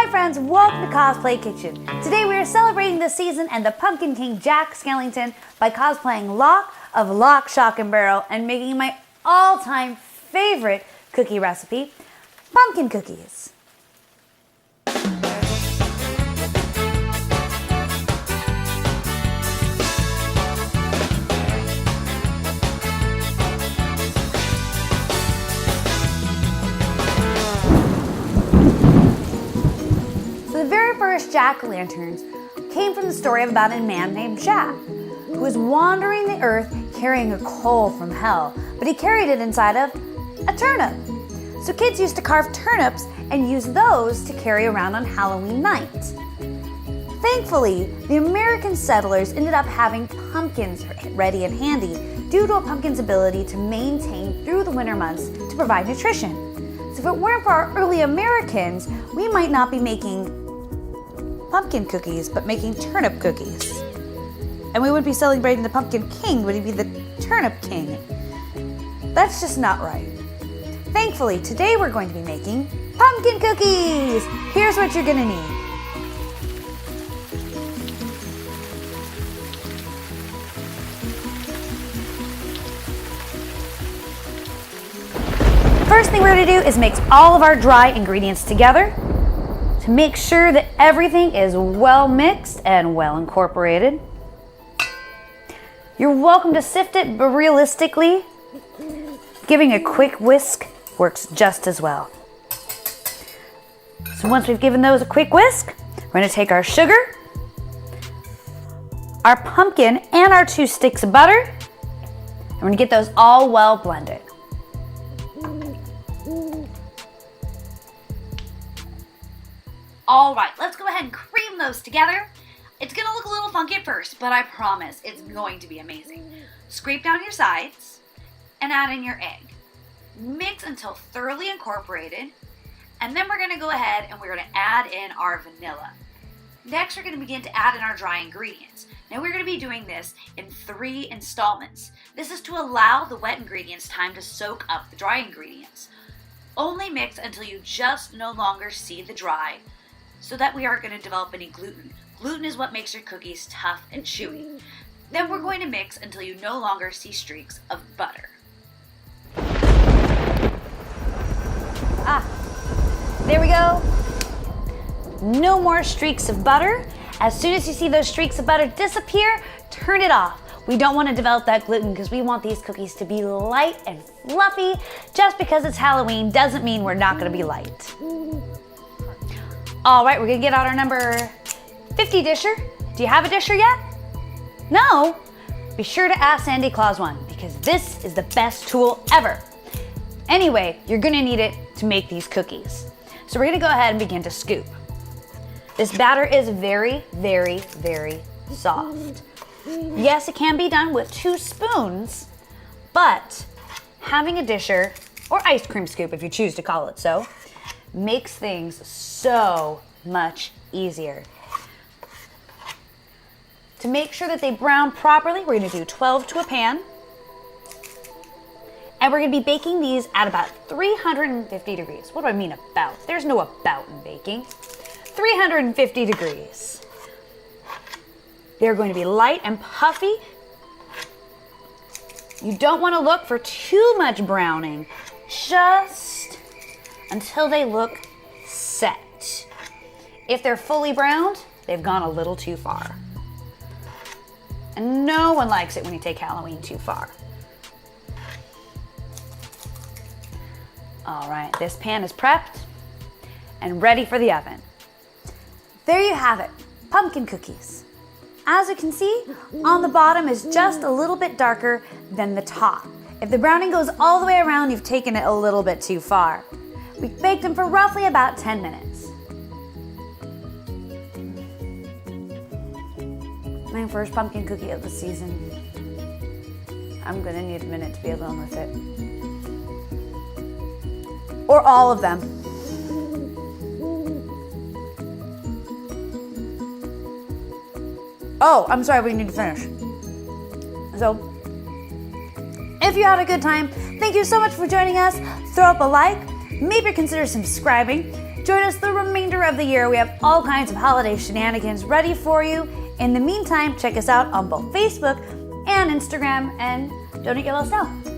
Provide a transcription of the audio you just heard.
Hi friends, welcome to Cosplay Kitchen. Today we are celebrating the season and the Pumpkin King Jack Skellington by cosplaying Locke of Lock, Shock, and Barrel and making my all-time favorite cookie recipe, pumpkin cookies. The very first jack-o'-lanterns came from the story of about a man named Jack, who was wandering the earth carrying a coal from hell, but he carried it inside of a turnip. So kids used to carve turnips and use those to carry around on Halloween night. Thankfully, the American settlers ended up having pumpkins ready and handy due to a pumpkin's ability to maintain through the winter months to provide nutrition. So if it weren't for our early Americans, we might not be making pumpkin cookies, but making turnip cookies. And we wouldn't be celebrating the Pumpkin King, would he be the Turnip King? That's just not right. Thankfully, today we're going to be making pumpkin cookies. Here's what you're gonna need. First thing we're gonna do is mix all of our dry ingredients together to make sure that everything is well mixed and well incorporated. You're welcome to sift it, but realistically, giving a quick whisk works just as well. So once we've given those a quick whisk, we're gonna take our sugar, our pumpkin, and our 2 sticks of butter, and we're gonna get those all well blended. All right, let's go ahead and cream those together. It's gonna look a little funky at first, but I promise it's going to be amazing. Scrape down your sides and add in your egg. Mix until thoroughly incorporated, and then we're gonna go ahead and we're gonna add in our vanilla. Next, we're gonna begin to add in our dry ingredients. Now we're gonna be doing this in 3 installments. This is to allow the wet ingredients time to soak up the dry ingredients. Only mix until you just no longer see the dry, so that we aren't going to develop any gluten. Gluten is what makes your cookies tough and chewy. Then we're going to mix until you no longer see streaks of butter. There we go. No more streaks of butter. As soon as you see those streaks of butter disappear, turn it off. We don't want to develop that gluten because we want these cookies to be light and fluffy. Just because it's Halloween doesn't mean we're not going to be light. All right, we're gonna get out our number 50 disher. Do you have a disher yet? No? Be sure to ask Sandy Claus one because this is the best tool ever. Anyway, you're gonna need it to make these cookies. So we're gonna go ahead and begin to scoop. This batter is very, very, very soft. Yes, it can be done with 2 spoons, but having a disher, or ice cream scoop if you choose to call it so, makes things so much easier. To make sure that they brown properly, we're gonna do 12 to a pan. And we're gonna be baking these at about 350 degrees. What do I mean about? There's no about in baking. 350 degrees. They're going to be light and puffy. You don't wanna look for too much browning, just until they look set. If they're fully browned, they've gone a little too far. And no one likes it when you take Halloween too far. All right, this pan is prepped and ready for the oven. There you have it, pumpkin cookies. As you can see, on the bottom is just a little bit darker than the top. If the browning goes all the way around, you've taken it a little bit too far. We baked them for roughly about 10 minutes. My first pumpkin cookie of the season. I'm gonna need a minute to be alone with it. Or all of them. Oh, I'm sorry, we need to finish. So, if you had a good time, thank you so much for joining us. Throw up a like, maybe consider subscribing. Join us the remainder of the year. We have all kinds of holiday shenanigans ready for you. In the meantime, check us out on both Facebook and Instagram, and don't eat your little snow.